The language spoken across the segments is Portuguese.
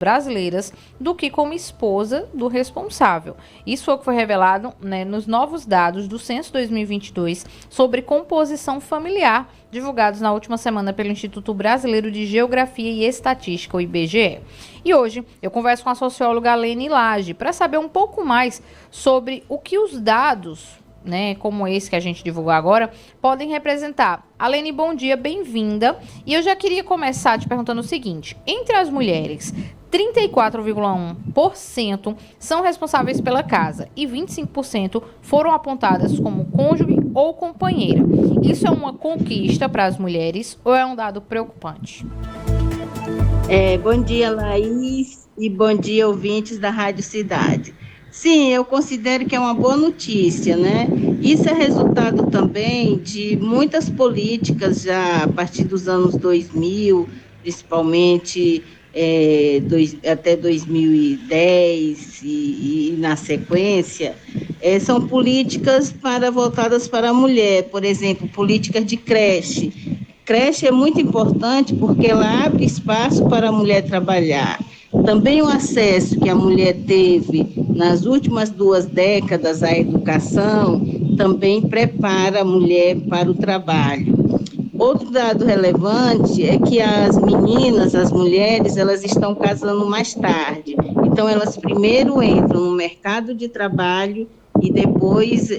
brasileiras do que como esposa do responsável. Isso é o que foi revelado, né, nos novos dados do Censo 2022 sobre composição familiar, divulgados na última semana pelo Instituto Brasileiro de Geografia e Estatística, o IBGE. E hoje eu converso com a socióloga Alene Lage para saber um pouco mais sobre o que os dados, né, como esse que a gente divulgou agora, podem representar. Alene, bom dia, bem-vinda. E eu já queria começar te perguntando o seguinte: entre as mulheres, 34,1% são responsáveis pela casa e 25% foram apontadas como cônjuge ou companheira. Isso é uma conquista para as mulheres ou é um dado preocupante? Bom dia, Laís, e bom dia, ouvintes da Rádio Cidade. Sim, eu considero que é uma boa notícia, né? Isso é resultado também de muitas políticas já a partir dos anos 2000, principalmente até 2010 e na sequência, são políticas voltadas para a mulher, por exemplo, políticas de creche. Creche é muito importante porque ela abre espaço para a mulher trabalhar. Também o acesso que a mulher teve nas últimas 2 décadas à educação também prepara a mulher para o trabalho. Outro dado relevante é que as meninas, as mulheres, elas estão casando mais tarde. Então, elas primeiro entram no mercado de trabalho e depois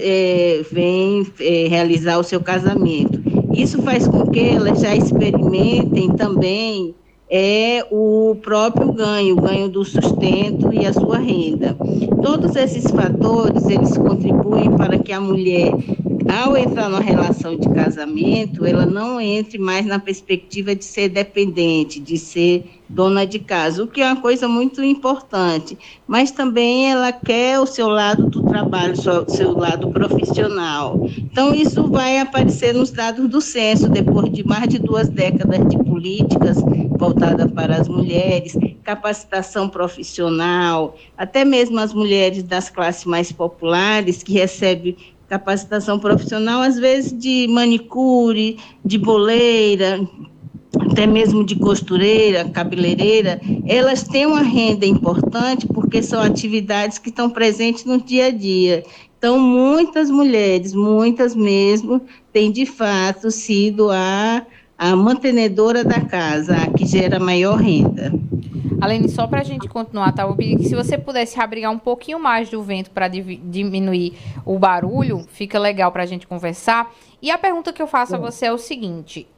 vêm realizar o seu casamento. Isso faz com que elas já experimentem também o próprio ganho, o ganho do sustento e a sua renda. Todos esses fatores, eles contribuem para que a mulher, ao entrar numa relação de casamento, ela não entre mais na perspectiva de ser dependente, de ser dona de casa, o que é uma coisa muito importante, mas também ela quer o seu lado do trabalho, o seu lado profissional. Então, isso vai aparecer nos dados do censo, depois de mais de 2 décadas de políticas voltadas para as mulheres, capacitação profissional, até mesmo as mulheres das classes mais populares que recebem capacitação profissional, às vezes de manicure, de boleira, até mesmo de costureira, cabeleireira, elas têm uma renda importante porque são atividades que estão presentes no dia a dia. Então, muitas mulheres, muitas mesmo, têm de fato sido a mantenedora da casa, a que gera maior renda. Alene, só para a gente continuar, tá? Eu pedi que se você pudesse abrigar um pouquinho mais do vento para diminuir o barulho, fica legal para a gente conversar. E a pergunta que eu faço a você é o seguinte: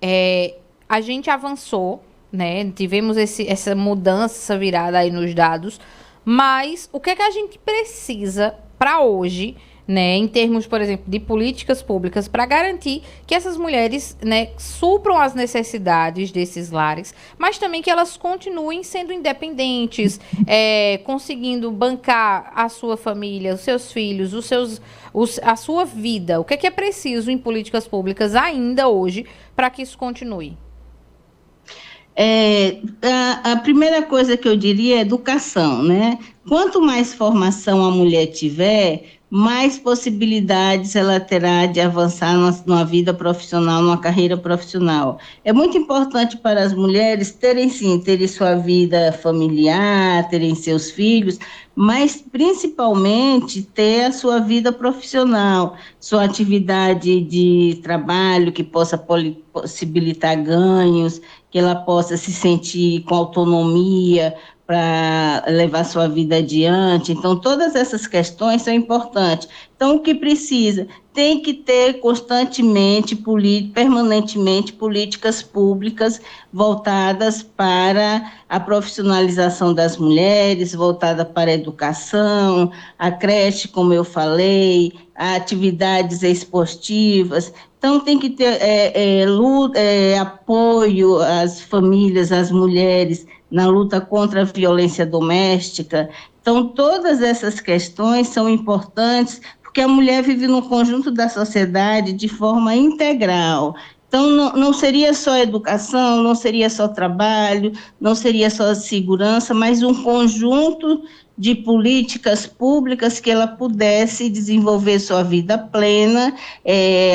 a gente avançou, né? Tivemos essa mudança, essa virada aí nos dados, mas o que é que a gente precisa para hoje, né, em termos, por exemplo, de políticas públicas, para garantir que essas mulheres, né, supram as necessidades desses lares, mas também que elas continuem sendo independentes, conseguindo bancar a sua família, os seus filhos, a sua vida. O que é preciso em políticas públicas ainda hoje para que isso continue? A primeira coisa que eu diria é educação, né? Quanto mais formação a mulher tiver, mais possibilidades ela terá de avançar numa vida profissional, numa carreira profissional. É muito importante para as mulheres terem sua vida familiar, terem seus filhos, mas principalmente ter a sua vida profissional, sua atividade de trabalho que possa possibilitar ganhos, que ela possa se sentir com autonomia para levar sua vida adiante. Então, todas essas questões são importantes. Então, o que precisa? Tem que ter constantemente, permanentemente, políticas públicas voltadas para a profissionalização das mulheres, voltada para a educação, a creche, como eu falei, atividades esportivas. Então, tem que ter apoio às famílias, às mulheres, na luta contra a violência doméstica. Então, todas essas questões são importantes, porque a mulher vive no conjunto da sociedade de forma integral. Então, não seria só educação, não seria só trabalho, não seria só segurança, mas um conjunto de políticas públicas que ela pudesse desenvolver sua vida plena,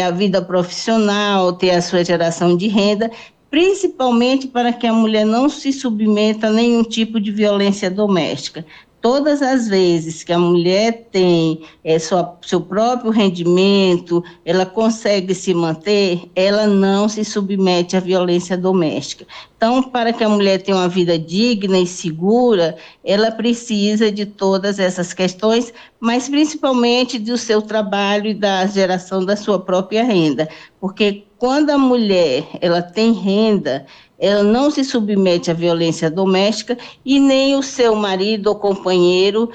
a vida profissional, ter a sua geração de renda, principalmente para que a mulher não se submeta a nenhum tipo de violência doméstica. Todas as vezes que a mulher tem seu próprio rendimento, ela consegue se manter, ela não se submete à violência doméstica. Então, para que a mulher tenha uma vida digna e segura, ela precisa de todas essas questões, mas principalmente do seu trabalho e da geração da sua própria renda. Porque quando a mulher ela tem renda, ela não se submete à violência doméstica e nem o seu marido ou companheiro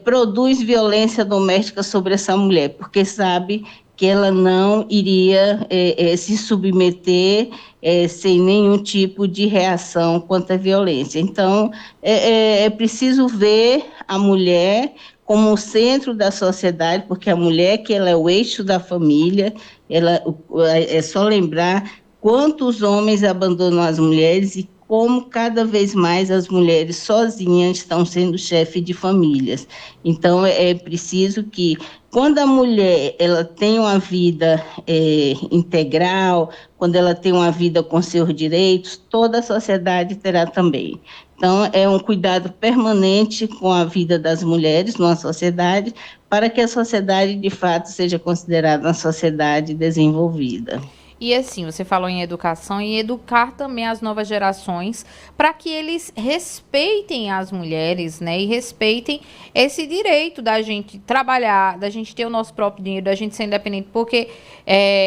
produz violência doméstica sobre essa mulher, porque sabe que ela não iria se submeter sem nenhum tipo de reação quanto à violência. Então, é preciso ver a mulher como o centro da sociedade, porque a mulher que ela é o eixo da família, é só lembrar quantos homens abandonam as mulheres e como cada vez mais as mulheres sozinhas estão sendo chefe de famílias. Então, é preciso que, quando a mulher ela tem uma vida integral, quando ela tem uma vida com seus direitos, toda a sociedade terá também. Então, é um cuidado permanente com a vida das mulheres numa sociedade, para que a sociedade, de fato, seja considerada uma sociedade desenvolvida. E assim, você falou em educação e educar também as novas gerações para que eles respeitem as mulheres, né? E respeitem esse direito da gente trabalhar, da gente ter o nosso próprio dinheiro, da gente ser independente, porque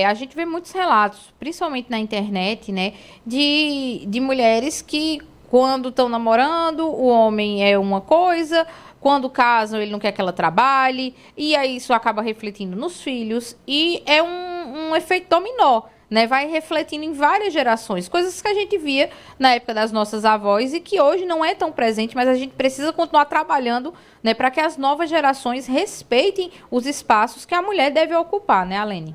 a gente vê muitos relatos, principalmente na internet, né? De mulheres que, quando estão namorando, o homem é uma coisa, quando casam, ele não quer que ela trabalhe, e aí isso acaba refletindo nos filhos, e é um efeito dominó, né? Vai refletindo em várias gerações, coisas que a gente via na época das nossas avós e que hoje não é tão presente, mas a gente precisa continuar trabalhando, né, para que as novas gerações respeitem os espaços que a mulher deve ocupar, né, Alene?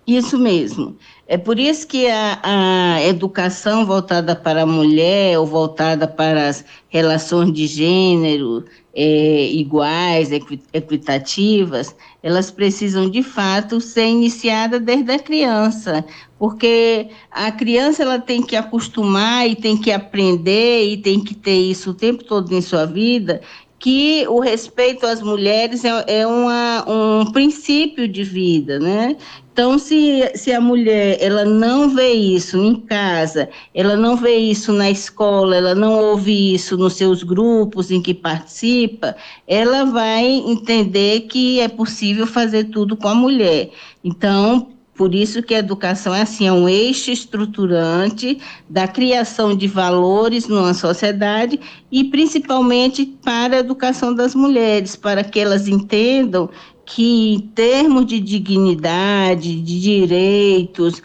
Isso mesmo. É por isso que a educação voltada para a mulher ou voltada para as relações de gênero iguais, equitativas, elas precisam, de fato, ser iniciadas desde a criança, porque a criança ela tem que acostumar e tem que aprender e tem que ter isso o tempo todo em sua vida, que o respeito às mulheres é um princípio de vida, né? Então, se a mulher ela não vê isso em casa, ela não vê isso na escola, ela não ouve isso nos seus grupos em que participa, ela vai entender que é possível fazer tudo com a mulher. Então, por isso que a educação é assim, é um eixo estruturante da criação de valores numa sociedade e principalmente para a educação das mulheres, para que elas entendam que, em termos de dignidade, de direitos,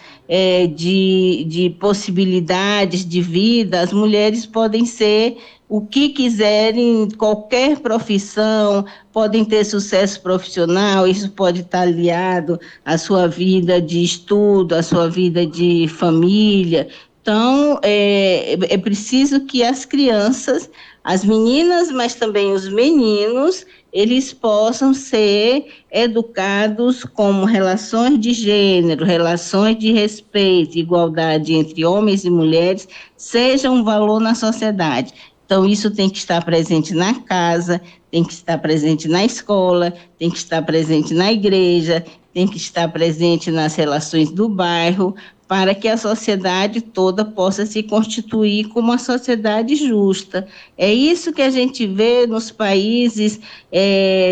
de possibilidades de vida, as mulheres podem ser o que quiserem, qualquer profissão, podem ter sucesso profissional, isso pode estar aliado à sua vida de estudo, à sua vida de família. Então, é preciso que as crianças, as meninas, mas também os meninos, eles possam ser educados como relações de gênero, relações de respeito, igualdade entre homens e mulheres, sejam um valor na sociedade. Então, isso tem que estar presente na casa, tem que estar presente na escola, tem que estar presente na igreja, tem que estar presente nas relações do bairro, para que a sociedade toda possa se constituir como uma sociedade justa. É isso que a gente vê nos países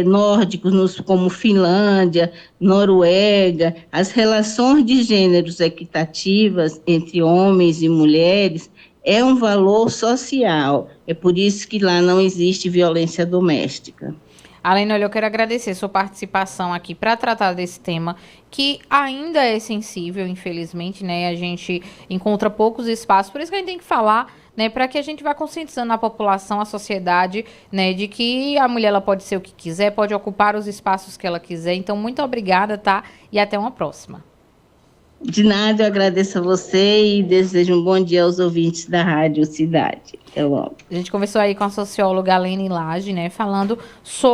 nórdicos, como Finlândia, Noruega, as relações de gêneros equitativas entre homens e mulheres é um valor social. É por isso que lá não existe violência doméstica. Alene, olha, eu quero agradecer sua participação aqui para tratar desse tema que ainda é sensível, infelizmente, né? A gente encontra poucos espaços, por isso que a gente tem que falar, né? Para que a gente vá conscientizando a população, a sociedade, né? De que a mulher ela pode ser o que quiser, pode ocupar os espaços que ela quiser. Então, muito obrigada, tá? E até uma próxima. De nada, eu agradeço a você e desejo um bom dia aos ouvintes da Rádio Cidade. Até logo. A gente conversou aí com a socióloga Alene Lage, né? Falando sobre